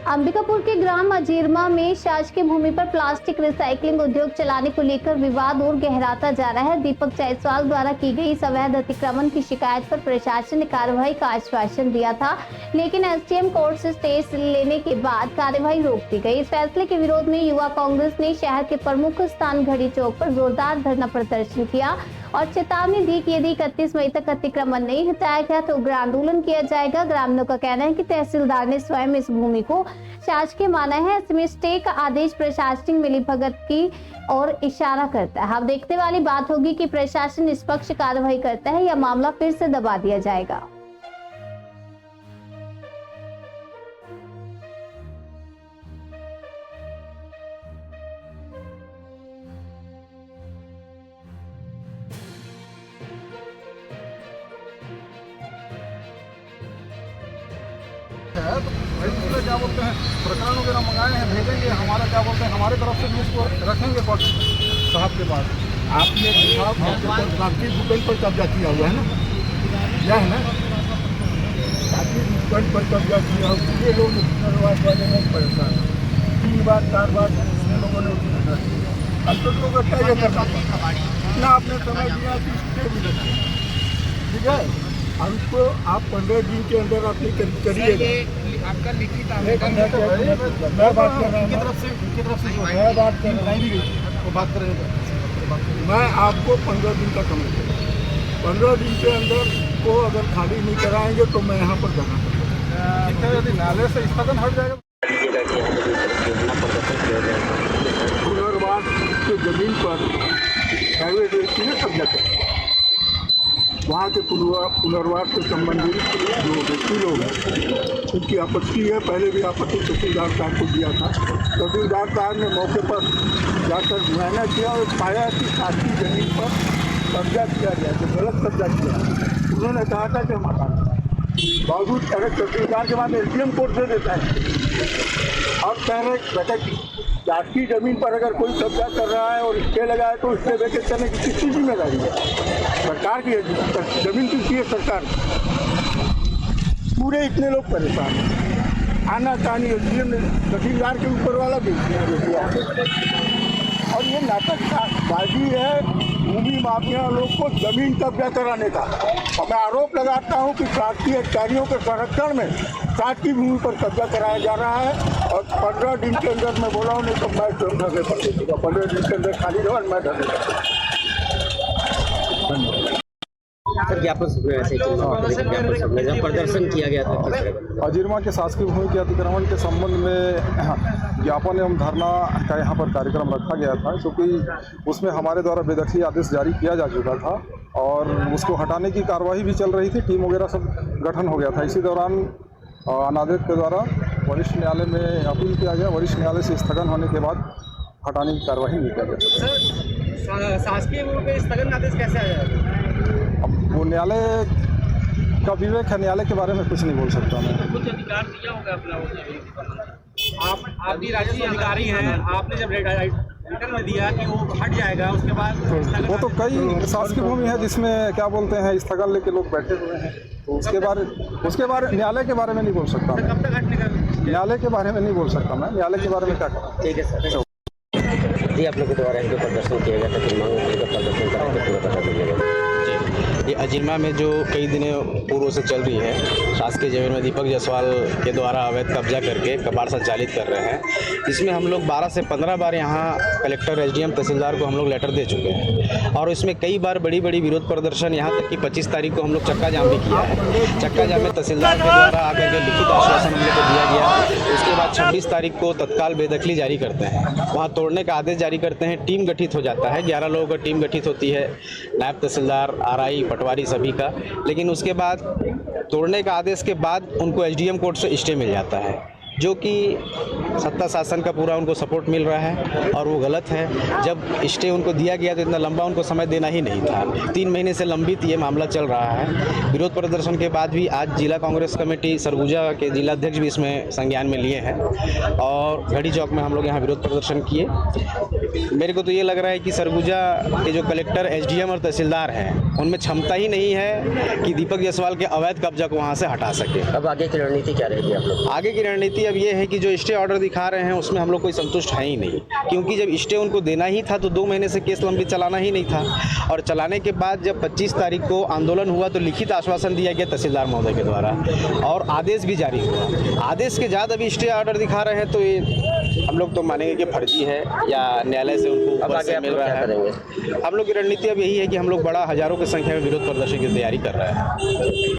अंबिकापुर के ग्राम अजीरमा में शासकीय भूमि पर प्लास्टिक रिसाइकलिंग उद्योग चलाने को लेकर विवाद और गहराता जा रहा है। दीपक जायसवाल द्वारा की गई इस अवैध अतिक्रमण की शिकायत पर प्रशासन ने कार्रवाई का आश्वासन दिया था, लेकिन एसडीएम कोर्ट से स्टे लेने के बाद कार्रवाई रोक दी गई। इस फैसले के विरोध में युवा कांग्रेस ने शहर के प्रमुख स्थान घड़ी चौक पर जोरदार धरना प्रदर्शन किया और चेतावनी दी कि यदि 31 मई तक अतिक्रमण नहीं हटाया गया तो उग्र आंदोलन किया जाएगा। ग्रामीणों का कहना है कि तहसीलदार ने स्वयं इस भूमि को शासकीय माना है। इसमें स्टे का आदेश प्रशासनिक मिलीभगत की ओर इशारा करता है। अब देखने वाली बात होगी कि प्रशासन निष्पक्ष कार्रवाई करता है या मामला फिर से दबा दिया जाएगा। तो क्या बोलते हैं प्रकरण वगैरह मंगाए हैं, भेजेंगे। हमारा क्या बोलते हैं हमारे तरफ से भी इसको रखेंगे कोर्ट साहब के पास। आपने प्लास्टिक दुकान पर कब्जा किया हुआ है ना, क्या है ना, प्लास्टिक दुकान पर कब्जा किया हुआ। ये लोग वाले में परेशान 3 बार 4 बार लोगों ने अब तो लोग अच्छा ये करना इतना आपने समय दिया कि स्टे भी रखे, ठीक है। अब इसको आप 15 दिन के अंदर अपनी करिएगा। आपका लिखित मैं बात कर रहा हूँ, मैं बात कर रहा हूँ, बात करेंगे। मैं आपको 15 दिन का समय दूँ। 15 दिन के अंदर को अगर खाली नहीं कराएंगे तो मैं यहाँ पर जाना पड़ेगा। यदि नाले से स्थगन हट जाएगा पुनर्वास की जमीन पर प्राइवेट व्यक्ति ने कब्जा कर वहाँ के पुनर्वास से संबंधित जो व्यक्ति लोग हैं उनकी आपत्ति है। पहले भी आपत्ति तहसीलदार साहब को दिया था। तहसीलदार साहब ने मौके पर जाकर मुआयना किया और पाया कि शासकीय जमीन पर कब्जा किया गया, तो गलत कब्जा किया। उन्होंने कहा था कि हम हटा बावजूद अगर तहसीलदार के बाद एसडीएम कोर्ट दे देता है और कह रहे शासकीय जमीन पर अगर कोई कब्जा कर रहा है और स्टे लगा है तो स्टे वैकेट करने की किसकी जिम्मेदारी है? सरकार की है। जमीन किसकी है? सरकार। पूरे इतने लोग परेशान हैं। आना कहानी एसडीएम ने तहसीलदार के ऊपर वाला भी और ये नाटकबाजी है भूमि माफिया लोग को जमीन कब्जा कराने का। और मैं आरोप लगाता हूँ कि शासकीय अधिकारियों के संरक्षण में शासकीय भूमि पर कब्जा कराया जा रहा है। और 15 दिन के अंदर मैं बोला हूँ, नहीं तो मैं स्वयं ढके पड़ दूँगा। 15 दिन के अंदर खाली रहो, मैं ढके प्रदर्शन किया गया था। अजीरमा के शासकीय भूमि के अतिक्रमण के संबंध में ज्ञापन एवं धरना का यहाँ पर कार्यक्रम रखा गया था, क्योंकि उसमें हमारे द्वारा बेदखली आदेश जारी किया जा चुका था और उसको हटाने की कार्रवाई भी चल रही थी। टीम वगैरह सब गठन हो गया था। इसी दौरान अनाधिकृत के द्वारा वरिष्ठ न्यायालय में अपील किया गया। वरिष्ठ न्यायालय से स्थगन होने के बाद हटाने की कार्रवाई नहीं किया गया। सर, शासकीय भूमि पे स्थगन आदेश कैसे आया? अब वो न्यायालय का विवेक है, न्यायालय के बारे में कुछ नहीं बोल सकता मैं। कुछ अधिकार दिया होगा अपना, आप भी राजस्व अधिकारी हैं, आपने जब रिटर्न में दिया कि वो हट जाएगा, उसके बाद वो तो कई शासकीय भूमि है जिसमें क्या बोलते हैं स्थगन लेके लोग बैठे हुए हैं, तो उसके बारे न्यायालय के बारे में नहीं बोल सकता मैं। कब तक हटने का? न्यायालय के बारे में नहीं बोल सकता मैं, न्यायालय के बारे में क्या कहूँ। ठीक है सर। जी, आप लोग के द्वारा जो प्रदर्शन किया गया था, फिर मांग प्रदर्शन करके पूरा बता दीजिएगा। ये अजीरमा में जो कई दिनों पूर्व से चल रही है, शासकीय जमीन में दीपक जायसवाल के द्वारा अवैध कब्जा करके कबाड़ संचालित कर रहे हैं। इसमें हम लोग 12 से 15 बार यहाँ कलेक्टर, एसडीएम, तहसीलदार को हम लोग लेटर दे चुके हैं और इसमें कई बार बड़ी बड़ी विरोध प्रदर्शन, यहाँ तक कि 25 तारीख को हम लोग चक्का जाम भी किया है। चक्का जाम में तहसीलदार के द्वारा आकर के लिखित आश्वासन हम लोग को दिया गया। उसके बाद 26 तारीख को तत्काल बेदखली जारी करते हैं, वहाँ तोड़ने का आदेश जारी करते हैं। टीम गठित हो जाता है, 11 लोगों का टीम गठित होती है, नायब तहसीलदार, आरआई, पटवारी सभी का। लेकिन उसके बाद तोड़ने का आदेश के बाद उनको एसडीएम कोर्ट से स्टे मिल जाता है, जो कि सत्ता शासन का पूरा उनको सपोर्ट मिल रहा है और वो गलत है। जब स्टे उनको दिया गया तो इतना लंबा उनको समय देना ही नहीं था। 3 महीने से लंबित ये मामला चल रहा है। विरोध प्रदर्शन के बाद भी आज जिला कांग्रेस कमेटी सरगुजा के जिला अध्यक्ष भी इसमें संज्ञान में लिए हैं और घड़ी चौक में हम लोग यहाँ विरोध प्रदर्शन किए। मेरे को तो ये लग रहा है कि सरगुजा के जो कलेक्टर, एसडीएम और तहसीलदार हैं, उनमें क्षमता ही नहीं है कि दीपक जायसवाल के अवैध कब्जा को वहाँ से हटा सके। अब आगे की रणनीति क्या रहेगी आप लोग? आगे की रणनीति अब ये है कि जो स्टे ऑर्डर दिखा रहे हैं उसमें हम लोग कोई संतुष्ट है ही नहीं, क्योंकि जब स्टे उनको देना ही था तो 2 महीने से केस लंबित चलाना ही नहीं था। और चलाने के बाद जब 25 तारीख को आंदोलन हुआ तो लिखित आश्वासन दिया गया तहसीलदार महोदय के द्वारा और आदेश भी जारी हुआ। आदेश के बाद अभी स्टे ऑर्डर दिखा रहे हैं तो ये हम लोग तो मानेंगे कि फर्जी है या न्यायालय से उनको ऊपर से मिल रहा है। हम लोग की रणनीति अब यही है कि हम लोग बड़ा हजारों की संख्या में विरोध प्रदर्शन की तैयारी कर रहे हैं।